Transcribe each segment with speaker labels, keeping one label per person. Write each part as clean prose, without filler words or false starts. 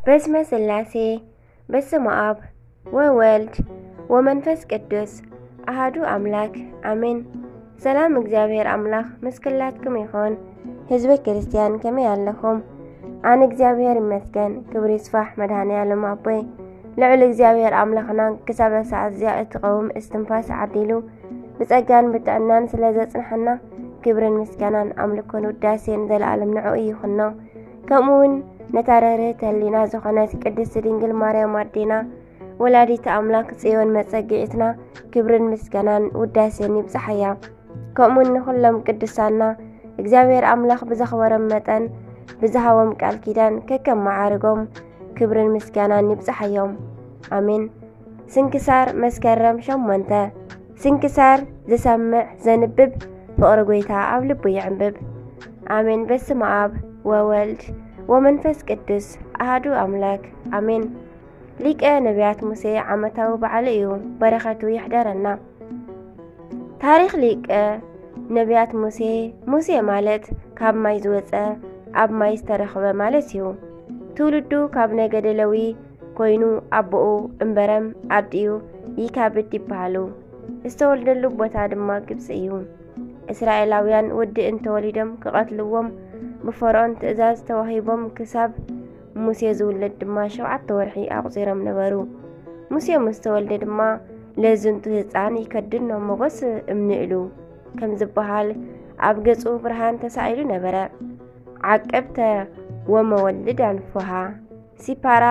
Speaker 1: በስመ ስላሴ በስመ አብ ወወልድ ወመንፈስ ቅዱስ አሐዱ አምላክ አሜን። ሰላም እግዚአብሔር አምላክ መስከላትኩም ይሆን። ህዝበ ክርስቲያን ከመይ ኣለኹም? አነ እግዚአብሔር ይመስገን ክብሪ ይስፋሕ መድኃኔዓለም አቦይ ልዑል እግዚአብሔር አምላኽና ክሳብ ሰዓት እዚኣ እትቐውም እስትንፋስ ዓዲሉ ብጸጋን ብጥዕናን ስለ ዘጽንሐና ክብርን ምስጋናን አምልኮን ውዳሴን ዘለዓለም ንዑ ይኹኖ። ከምኡውን ነታረርህት ህሊና ዝኾነት ቅድስት ድንግል ማርያም አዴና ወላዲተ አምላክ ጽዮን መጸጊዕትና ክብርን ምስጋናን ውዳሴን ይብጽሐያ። ከምኡውን ንኹሎም ቅዱሳና እግዚአብሔር አምላክ ብዘኽበሮም መጠን ብዝሃቦም ቃል ኪዳን ከከም ማዕርጎም ክብርን ምስጋናን ይብጽሐዮም አሜን። ስንክሳር መስከረም 8 ስንክሳር ዝሰምዕ ዘንብብ ፍቅሪ ጎይታ ኣብ ልቡ ይዕንብብ አሜን። በስመ አብ ወወልድ ወመንፈስ ቅዱስ አሐዱ አምላክ አሜን። ሊቀ ነቢያት ሙሴ ዓመታዊ በዓል እዩ። በረኸቱ ይሕደረና። ታሪክ ሊቀ ነቢያት ሙሴ ማለት ካብ ማይ ዝወፀ ኣብ ማይ ዝተረኸበ ማለት እዩ። ትውልዱ ካብ ነገደ ሌዊ ኮይኑ ኣቦኡ እምበረም ኣዲኡ ይካብድ ይበሃሉ። ዝተወልደሉ ቦታ ድማ ግብፂ እዩ። እስራኤላውያን ወዲ እንተወሊዶም ክቐትልዎም ብፈርዖን ትእዛዝ ተዋሂቦም ክሳብ ሙሴ ዝውለድ ድማ 7 ወርሒ ኣቁፂሮም ነበሩ። ሙሴ ምስ ተወልደ ድማ ለዝንቱ ህፃን ይከድኖ ሞጎስ እምንእሉ ከም ዝበሃል ኣብ ገጹ ብርሃን ተሳኢሉ ነበረ። ዓቀብተ ወመወልድ አንፎሃ ሲፓራ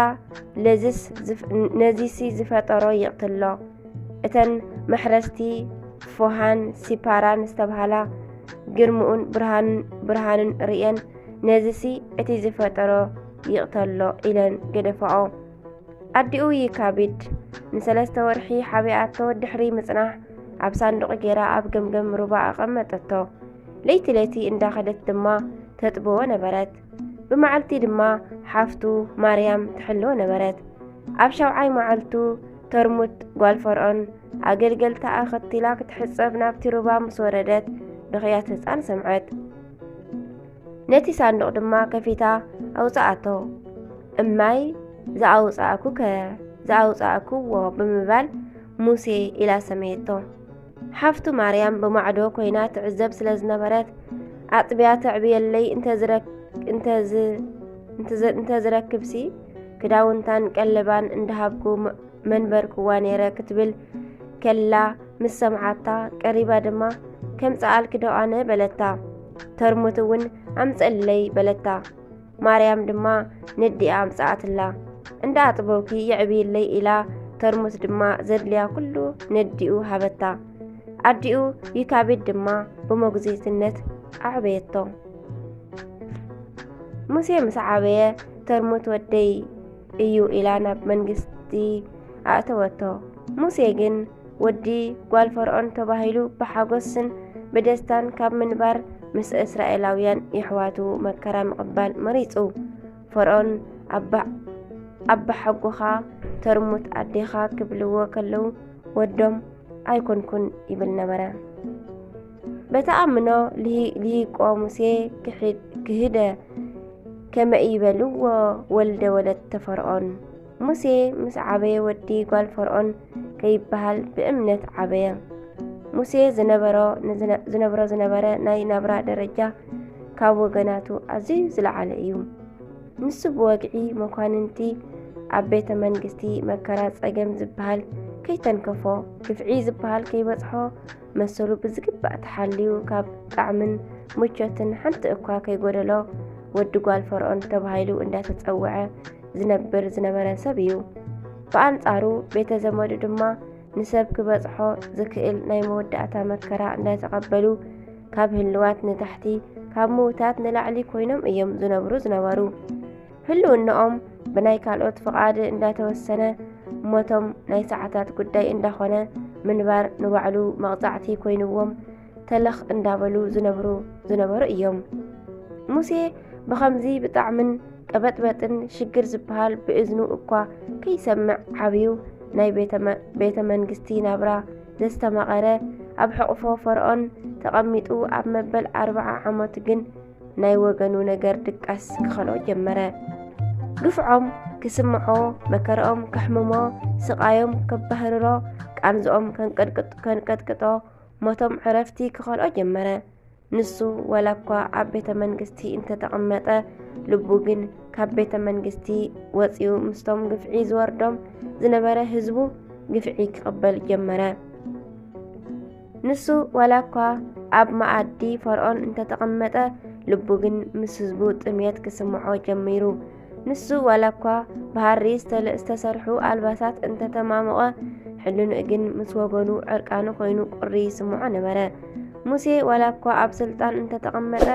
Speaker 1: ነዚሲ ዝፈጠሮ ይቕትሎ እተን መሕረስቲ ፎሃን ሲፓራን ዝተብሃላ ግርሙኡን ብርሃንን ርእየን ነዚሲ እቲ ዝፈጠሮ ይቕተሎ ኢለን ገደፈኦ። ኣዲኡ ይካቢድ ን3 ወርሒ ሓቢኣቶ ድሕሪ ምጽናሕ ኣብ ሳንዱቕ ጌራ ኣብ ገምገም ሩባ ኣቐመጠቶ። ለይቲ እንዳኸደት ድማ ተጥብዎ ነበረት። ብመዓልቲ ድማ ሓፍቱ ማርያም ትሕልዎ ነበረት። ኣብ 7ይ መዓልቱ ተርሙት ጓል ፈርዖን ኣገልገልታ ኣኸቲላ ክትሕፀብ ናብቲ ሩባ ምስ ወረደት ብኽያት ህፃን ሰምዐት። ነቲ ሳንዱቕ ድማ ከፊታ ኣውፃኣቶ። እማይ ዝኣውፃእኩዎ ብምባል ሙሴ ኢላ ሰመየቶ። ሓፍቱ ማርያም ብማዕዶ ኮይና ትዕዘብ ስለ ዝነበረት ኣጥቢያ ተዕብየለይ እንተዝረክብሲ ክዳውንታን ቀለባን እንዳሃብኩ መንበርክዋ ነይረ ክትብል ከላ ምስ ሰምዓታ ቀሪባ ድማ ከም ጸኣል ክደዋነ በለታ። ተርሙት እውን ኣምፀለይ በለታ። ማርያም ድማ ነዲኣ ኣምፃኣትላ። እንዳ ኣጥበውኪ ይዕብየለይ ኢላ ተርሙት ድማ ዘድልያ ኩሉ ነዲኡ ሃበታ። ኣዲኡ ይካቢድ ድማ ብሞግዚትነት ኣዕበየቶ። ሙሴ ምስ ዓበየ ተርሙት ወደይ እዩ ኢላ ናብ መንግስቲ ኣእተወቶ። ሙሴ ግን ወዲ ጓል ፈርዖን ተባሂሉ ብሓጎስን ብደስታን ካብ ምንባር ምስ እስራኤላውያን ይሕዋቱ መከራ ምቕባል መሪፁ። ፈርዖን ኣባ ሓጎኻ ተርሙት ኣዴኻ ክብልዎ ከለዉ ወዶም ኣይኮንኩን ይብል ነበረ። በተኣምኖ ልሂቆ ሙሴ ክህደ ከመ ይበልዎ ወልደ ወለተ ፈርዖን። ሙሴ ምስ ዓበየ ወዲ ጓል ፈርዖን ከይበሃል ብእምነት ዓበየ። ሙሴ ዝነበረ ናይ ናብራ ደረጃ ካብ ወገናቱ ኣዝዩ ዝለዓለ እዩ። ንሱ ብወግዒ መኳንንቲ ኣብ ቤተ መንግስቲ መከራ ጸገም ዝበሃል ከይተንከፎ ግፍዒ ዝበሃል ከይበጽሖ መሰሉ ብዝግባእ ተሓልዩ ካብ ጣዕምን ምቾትን ሓንቲ እኳ ከይጎደሎ ወዲ ጓል ፈርዖን ተባሂሉ እንዳተጸውዐ ዝነበረ ሰብ እዩ። ብኣንጻሩ ቤተ ዘመዱ ድማ ንሰብ ክበጽሖ ዝክእል ናይ መወዳእታ መከራ እንዳተቐበሉ ካብ ህልዋት ንታሕቲ ካብ ምውታት ንላዕሊ ኮይኖም እዮም ዝነበሩ። ህልውነኦም ብናይ ካልኦት ፍቓድ እንዳተወሰነ ሞቶም ናይ ሰዓታት ጉዳይ እንዳኾነ ምንባር ንባዕሉ መቕጻዕቲ ኮይኑዎም ተለኽ እንዳበሉ ዝነበሩ እዮም። ሙሴ ብኸምዚ ብጣዕምን ቀበጥበጥን ሽግር ዝበሃል ብእዝኑ እኳ ከይሰምዕ ዓብዩ ናይ ቤተ መንግስቲ ናብራ ዘስተማቐረ ኣብ ሕቑፎ ፈርዖን ተቐሚጡ ኣብ መበል 40 ዓመት ግን ናይ ወገኑ ነገር ድቃስ ክኸሎ ጀመረ። ግፍዖም كسمعو مكرهم كحممو سقايم كبهررو كأنزኦም كنقطقطو موتم عرفتي كخلقو جمره نسو ولا كوا ኣብ ቤተ መንግስቲ እንተተቐመጠ ልቡ ግን ካብ ቤተ መንግስቲ ወፂኡ ምስቶም ግፍዒ ዝወርዶም ዝነበረ ህዝቡ ግፍዒ ክቕበል ጀመረ ንሱ ወላ ኳ ኣብ ማኣዲ ፈርዖን እንተተቐመጠ ልቡ ግን ምስ ህዝቡ ጥምየት ክስምዖ ጀሚሩ ንሱ ወላ ኳ ባህሪ ዝተሰርሑ ኣልባሳት እንተተማመቐ ሕልኑ ግን ምስ ወገኑ ዕርቃኑ ኮይኑ ቁሪ ይስምዖ ነበረ ሙሴ ወላ ኳ ኣብ ስልጣን እንተተቐመጠ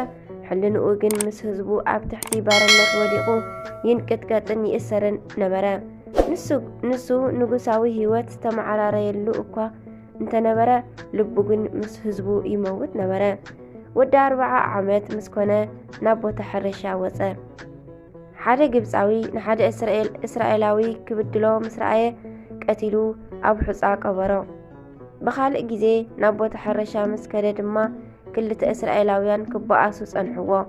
Speaker 1: ሕልንኡ ግን ምስ ህዝቡ ኣብ ትሕቲ ባርነት ወዲቑ ይንቅጥቀጥን ይእሰርን ነበረ ንሱ ንጉሳዊ ህይወት ዝተመዓራረየሉ እኳ እንተነበረ ልቡ ግን ምስ ህዝቡ ይመውት ነበረ ወዲ 40 ዓመት ምስ ኮነ ናብ ቦታ ሕርሻ ወፀ ሓደ ግብፃዊ ንሓደ እስራኤላዊ ክብድሎ ምስ ረኣየ ቀቲሉ ኣብ ሑፃ ቀበሮ بخالق جزء نبوت حرشة مسكرة دما كلة إسرائيلاويان كبقاسو صنحوا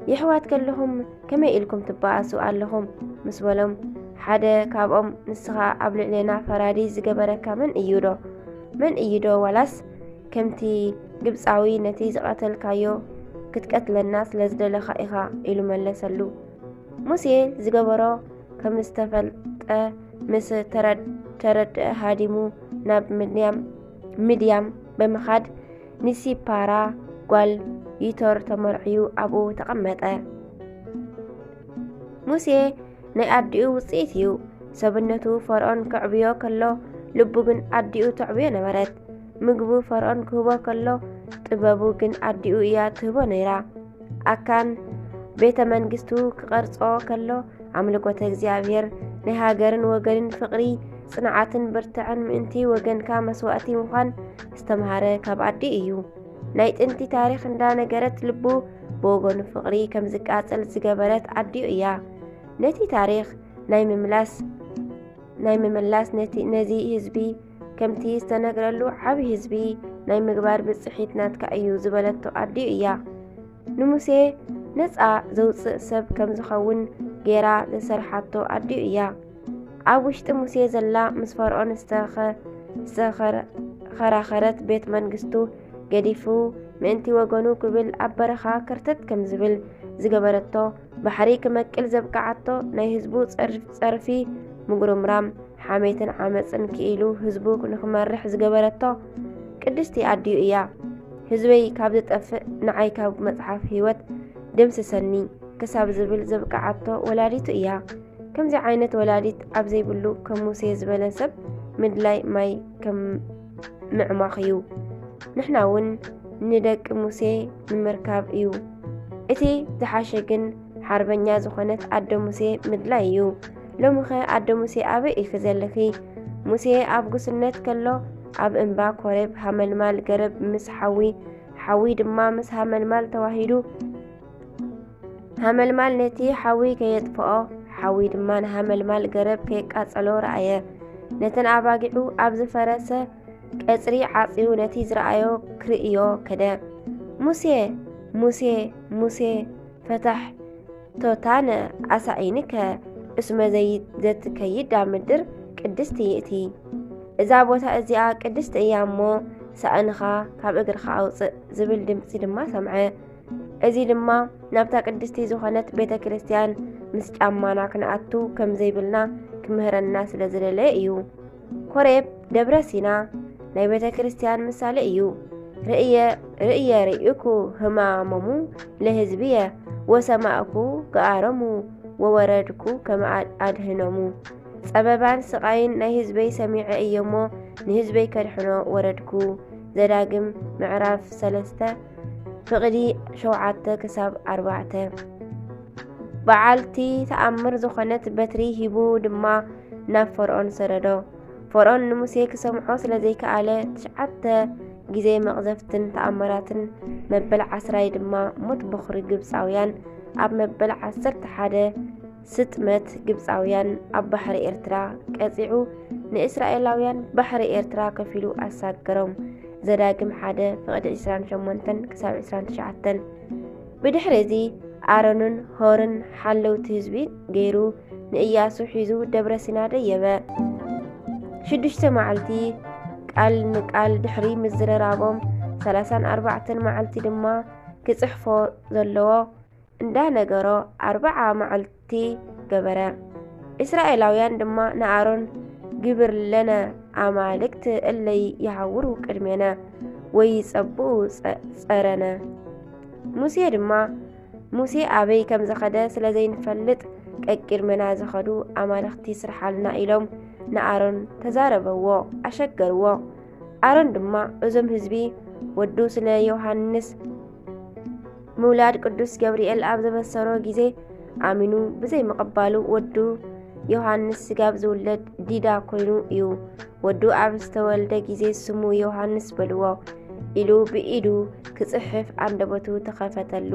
Speaker 1: يحوات كلهم كما إلكم تبقاسو قالهم مسولم حدا كابهم نسخة قبل لنا فراديز جبرك من إيدو ولاس كمتي جبساوي نتيجة قتل كايو كتقتل الناس لزدل خائخة إلو ملسلو موسى زجبرو كم استفلت مس ترد هادمو ناب مديام بمخاد نسي بارا قال يتور تمرعيو أبو تقمت موسى نأديو وصيتيو سبنتو فرعون كعبيو كله لبوغن أديو تعبيو نمرت مقبو فرعون كوبا كله طبابوغن أديو إيا تهبو نيرا أكان بيت منجستو كغرصو كله عملكو تغزيابير نهاجرن وغرن فقري صنعاتن برتعن منتي وجن كامسواتي مخان استمهاره كاب عدي إيو نايت انتي تاريخ اندا نجرت لبو بوغن فقري كم زكاتل زجبرت عدي إيا نتي تاريخ ناي مملاس نتي نزي هزبي كم تي استنقرلو عبي هزبي ناي مقبار بصحيت ناتك أيو زبلتو عدي إيا نموسي نسعى زوص سب كم زخون جيرا لسرحاتو عدي إيا عوشت موسى زلا مس فرعون خراخرت بيت منجستو قديفو منتي وغنو كبل أبرخا كرتت كم زبل زجبرتو بحريك مكل زبقعتو ناي هزبو صرفي مغرم رام حميتن عمصن كيلو هزبو نخمرح زجبرتو قدستي عديو إيا هزبي كاب زطفئ نعاي كاب مصحف هيوت دمس سني كساب زبل زبقعتو ولاديتو إيا كم زي عينة ولاديت أبزي بلو كم موسى زبلسب مدلاي ماي كم معماخيو نحناون ندق موسى نمركاب إيو إتي زحاشقن حربنيا زخونت عدو موسى مدلايو لو مخي عدو موسى أبي إخزالكي موسى أبقو سنت كلو أب إنبا كوريب حمل مال قرب مس حوي دما مس حمل مال تواهيدو حمل مال نتي حوي كيدفعو حوي دمان حمل مال قرب كيك أصلو رأيه نتن أباقعو أبز فرسة كأسري عاصيو نتيز رأيو كرئيو كده موسى فتح توتانا أسعينك اسم زيد ذات كيد دامدر قدستي يأتي إذا بوتا أزياء قدست إيامو سأنخا كاب إقرخا أوصق زبل دمسي دما سمعه أزي دما نابتا قدستي زخانت بيتا كريستيان مس ጫማና ክንኣቱ ከም ዘይብልና ክምህረና ስለ ዝደለ እዩ ኮሬብ ደብረ ሲና ናይ ቤተ ክርስቲያን ምሳሌ እዩ ርእየርኢኩ ህማመሙ ለህዝብየ ወሰማዕኩ ገአረሙ ወወረድኩ ከመ አድህኖሙ ጸበባን ስቃይን ናይ ህዝበይ ሰሚዐ እየሞ ንህዝበይ ከድሕኖ ወረድኩ ዘዳግም ምዕራፍ 3 ፍቕዲ 7 ክሳብ 4 بعالتي تأمر زخنت بتري هبو دما ناب فرعون سردو فرعون نموسى كسمعو سلازي كآله تشعت جزي مغزفتن تأمراتن مبل عسراي دما مطبخر جبساويان أب مبل عسر تحاده 600 جبساويان أب بحر إرترا كأزعو نإسرائيلاويان بحر إرترا كفيلو أساقرهم زداقم حاده فقد إسران شمونتن كساب إسران تشعتن بدحرزي آرونن هورن حلو تهزبي غيرو ንኢያሱ ሒዙ ደብረ ሲና ደየበ። 6 መዓልቲ ቃል ንቃል ድሕሪ ምዝረራቦም 34 መዓልቲ ድማ ክጽሕፎ ዘለዎ እንዳነገሮ 40 መዓልቲ ገበረ። እስራኤላውያን ድማ ንኣሮን ግብር ለነ ኣማልክት እለይ ይሃውሩ ቅድሜነ ወይ ይጸብኡ ጸረነ። ሙሴ ኣበይ ከም ዘኸደ ስለ ዘይንፈልጥ ቀቂድመና ዘኸዱ ኣማልክቲ ስርሓልና ኢሎም ንኣሮን ተዛረበዎ ኣሸገርዎ። ኣሮን ድማ እዞም ህዝቢ ወዱ ስለ ዮሃንስ ምውላድ ቅዱስ ገብርኤል ኣብ ዘበሰሮ ጊዜ ኣሚኑ ብዘይ ምቕባሉ ወዱ ዮሃንስ ስጋብ ዝውለድ ዲዳ ኮይኑ እዩ። ወዱ ኣብ ዝተወልደ ጊዜ ስሙ ዮሃንስ በልዎ ኢሉ ብኢዱ ክጽሕፍ አንደበቱ ተኸፈተሉ።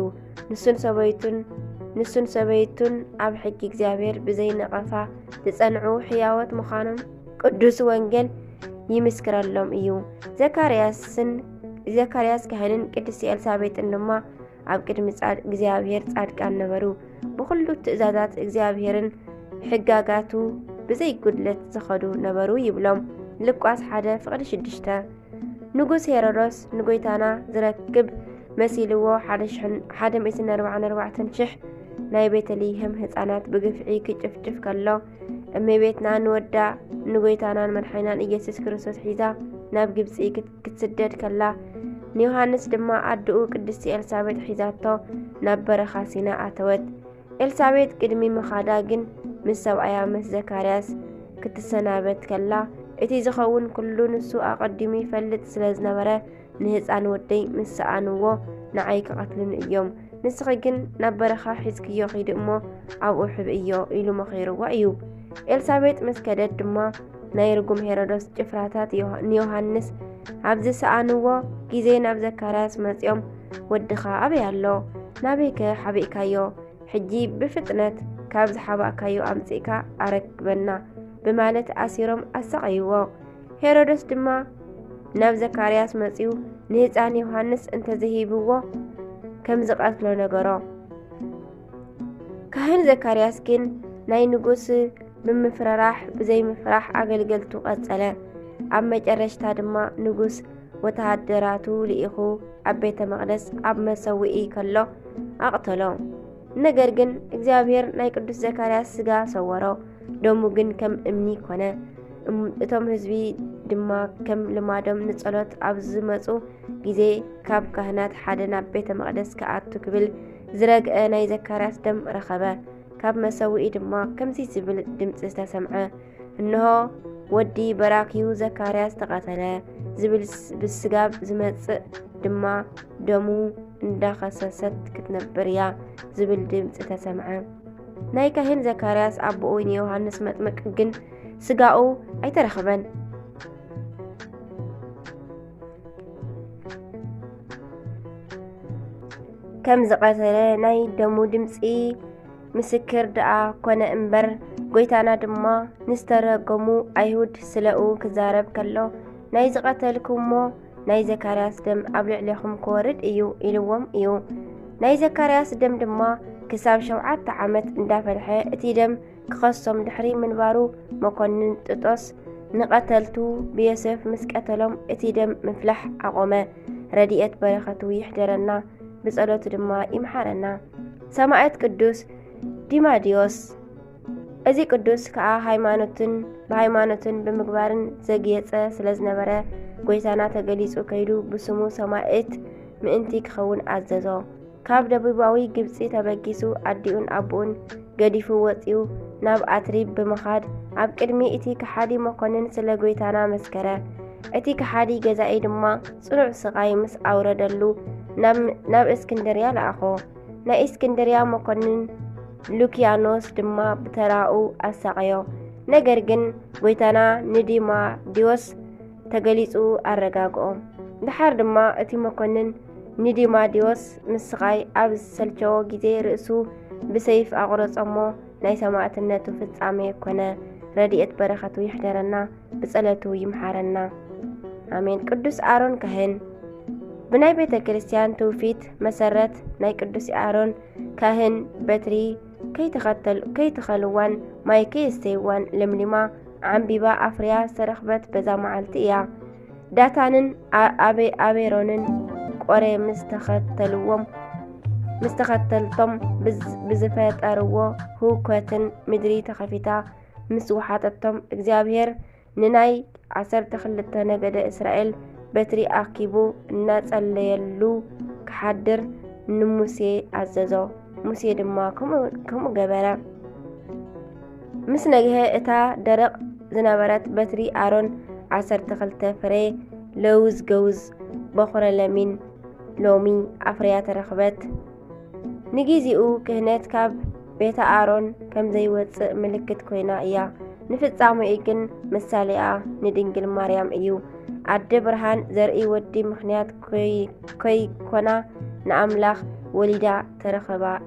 Speaker 1: ንሱን ሰበይቱን ኣብ ሕጊ እግዚአብሔር ብዘይ ነቐፋ ዝጸንዑ ሕያወት ምዃኖም ቅዱስ ወንጌል ይምስክረሎም እዩ። ዘካርያስ ካህንን ቅድስቲ ኤልሳቤጥን ድማ ኣብ ቅድሚ እግዚአብሔር ጻድቃን ነበሩ። ብኹሉ ትእዛዛት እግዚአብሔርን ሕጋጋቱ ብዘይ ጉድለት ዝኸዱ ነበሩ ይብሎም። ሉቃስ 1:6 ንጉስ ሄሮዶስ ንጎይታና ዝረክብ መሲልዎ 144,000 ናይ ቤተልሔም ህፃናት ብግፍዒ ክጭፍጭፍ ከሎ እመቤትና ንወዳ ንጎይታናን መድሓኒናን ኢየሱስ ክርስቶስ ሒዛ ናብ ግብፂ ክትስደድ ከላ ንዮሃንስ ድማ ኣድኡ ቅድስቲ ኤልሳቤጥ ሒዛቶ ናብ በረኻ ሲና ኣተወት። ኤልሳቤጥ ቅድሚ ምኻዳ ግን ምስ ሰብኣያ ምስ ዘካርያስ ክትሰናበት ከላ እቲ ዝኸውን ኩሉ ንሱ ኣቐዲሙ ይፈልጥ ስለ ዝነበረ ንህፃን ወደይ ምስ ሰኣንዎ ንዓይ ክቐትሉን እዮም፣ ንስኺ ግን ናብ በረኻ ሒዝክዮ ኺድ እሞ ኣብኡ ሕብእዮ ኢሉ መኺርዋ እዩ። ኤልሳቤጥ ምስ ከደት ድማ ናይ ርጉም ሄሮዶስ ጭፍራታት ንዮሃንስ ኣብ ዝሰኣንዎ ጊዜ ናብ ዘካርያስ መጺኦም ወድኻ ኣበይ ኣሎ? ናበይከ ሓቢእካዮ? ሕጂ ብፍጥነት ካብ ዝሓባእካዮ ኣምጺእካ ኣረክበና በማለት ኣሲሮም ኣሰቐይዎ። ሄሮዶስ ድማ ናብ ዘካርያስ መጺኡ ንህፃን ዮሃንስ እንተዘሂብዎ ከም ዝቐትሎ ነገሮ። ካህን ዘካርያስ ግን ናይ ንጉስ ብምፍራራሕ ብዘይ ምፍራሕ ኣገልገልቱ ቀጸለ። ኣብ መጨረሽታ ድማ ንጉስ ወተሃደራቱ ልኢኹ ኣብ ቤተ መቕደስ ኣብ መሰዊኢ ከሎ ኣቕተሎ። ነገር ግን እግዚአብሔር ናይ ቅዱስ ዘካርያስ ስጋ ሰወሮ፣ ደሙ ግን ከም እምኒ ኮነ። እቶም ህዝቢ ድማ ከም ልማዶም ንጸሎት ኣብ ዝመጹ ጊዜ ካብ ካህናት ሓደ ናብ ቤተ መቕደስ ከኣቱ ክብል ዝረግአ ናይ ዘካርያስ ደም ረኸበ። ካብ መሰዊኢ ድማ ከምዚ ዝብል ድምፂ ዝተሰምዐ፣ እንሆ ወዲ በራኪዩ ዘካርያስ ተቐተለ ዝብል ብስጋብ ዝመጽእ ድማ ደሙ እንዳኸሰሰት ክትነብር እያ ዝብል ድምፂ ተሰምዐ። ናይ ካህን ዘካርያስ ኣቦኡ ንዮሃንስ መጥምቅ ግን ስጋኡ ኣይተረኸበን። ከም ዝቐተለ ናይ ደሙ ድምፂ ምስክር ደኣ ኮነ እምበር ጎይታና ድማ ንዝተረገሙ ኣይሁድ ስለኡ ክዛረብ ከሎ ናይ ዝቐተልኩሞ ናይ ዘካርያስ ደም ኣብ ልዕሊኹም ክወርድ እዩ ኢልዎም እዩ። ናይ ዘካርያስ ደም ድማ ክሳብ 7 ዓመት እንዳፈልሐ እቲ ደም ክኸሶም ድሕሪ ምንባሩ መኮንን ጥጦስ ንቐተልቱ ብዮሴፍ ምስ ቀተሎም እቲ ደም ምፍላሕ ኣቆመ። ረድኤት በረኸቱ ይሕደረና፣ ብጸሎቱ ድማ ይምሓረና። ሰማዕት ቅዱስ ዲማዲዮስ። እዚ ቅዱስ ከዓ ብሃይማኖትን ብምግባርን ዘግየጸ ስለ ዝነበረ ጎይታና ተገሊጹ ከይዱ ብስሙ ሰማዕት ምእንቲ ክኸውን ኣዘዞ። ካብ ደቡባዊ ግብፂ ተበጊሱ ኣዲኡን ኣቦኡን ገዲፉ ወፂኡ ናብ ኣትሪብ ብምኻድ ኣብ ቅድሚ እቲ ከሓዲ መኮንን ስለ ጎይታና መስከረ። እቲ ከሓዲ ገዛኢ ድማ ጽኑዕ ስቓይ ምስ ኣውረደሉ ናብ እስክንድርያ ለኣኾ። ናይ እስክንድርያ መኮንን ሉኪያኖስ ድማ ብተራኡ ኣሳቐዮ። ነገር ግን ጎይታና ንዲማዲዮስ ተገሊጹ ኣረጋግኦ። ድሓር ድማ እቲ መኮንን ንዲማዲዮስ ምስ ስቓይ ኣብ ዝሰልቸዎ ጊዜ ርእሱ ብሰይፍ ኣቑረጾሞ። ናይ ሰማዕትነቱ ፍጻሜ ኮነ። ረድኤት በረኸቱ ይሕደረና፣ ብጸለቱ ይምሓረና፣ ኣሜን። ቅዱስ ኣሮን ካህን። ብናይ ቤተ ክርስቲያን ትውፊት መሰረት ናይ ቅዱስ ኣሮን ካህን በትሪ كي تخلوان ماي كي يستيوان لملما عنبيبا أفريا سرخبت بزا معلتئيا داتانن أبيرونن قري مستخدلتم بزفات أروو هوكوتن مدري تخفيتا مسوحاتتم اكزابير نناي 12 نجد إسرائيل بتري أكيبو الناس اللي يلو كحدر نموسي عززو موسى دما كم جبرة مس نجها إتا درق زنبرت بتري آرون 12 فري لوز جوز بخور لمين لومي أفريات رخبت نجيزيو كهنات كاب بيت آرون كم زي وص ملكت كوينا إياه نفتصامو إيجن مساليا ندنجل مريم إيو عد برهان زرقي ودي مخنيات كوي كونا نأملاخ وليدا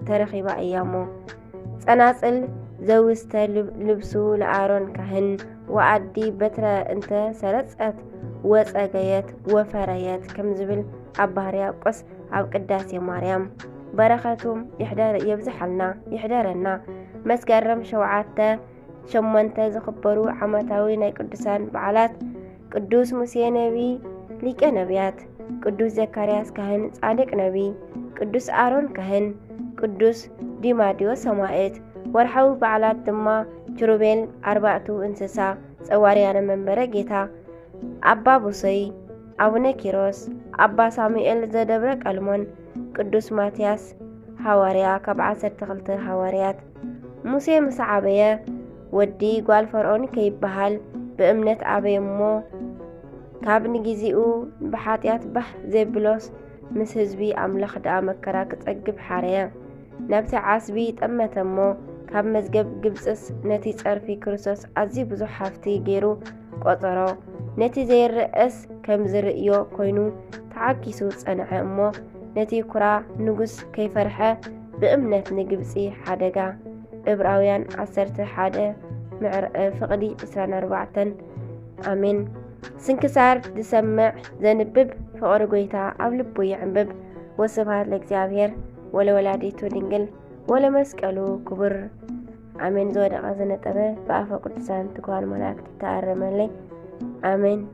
Speaker 1: ترخيبا أيامو تناسل زوست لبسو لآرون كهن وعدي بترا انت سرصت وصاقيات وفريات كم زبل عباريا قص عب قداسي مريم بركاتهم يحدرنا مسكرم شوعاته شمنته زخبرو عمتاوي ناي قدسان بعلات قدوس موسى نبي ليك نبيات قدوس زكرياس كهن صادق نبي قدوس آرون كهن قدوس ديماديو سماعت ورحو بعلات دما كروبيل 4 انسسا صواريان منبره جيتا أبا بوسي أبونا كيروس أبا ساموئيل زدبرك ألمون قدوس ماتياس حواريا كبعسر تخلت حواريات موسى مسعبية ودي قال فرعون كيبهال بأمنة أبي مو كابن جزيئو بحاتيات بح زيبلوس مس هزبي أملخ دا مكراك تأجب حاريا نبت عاسبي تأمتمو كاب مزجب جبسس نتي تعرفي كروسوس عزي بزو حافتي جيرو قطرو نتي زي الرئيس كم زرئيو كوينو تعاكيسو تصنع أمو نتي كرا نقص كيف فرحة بأمنة نجبسي حدقا إبراويان 11 فقدي 24 آمين سنكسار دسمع زنبب فقر قويتا أو لبو يعنبب وصفات لإكزابير ولا ولاديتو دنجل ولا مسكالو كبر آمين زود غازنة أبه بأفا قدسان تقوى الملاك تتعرم لي آمين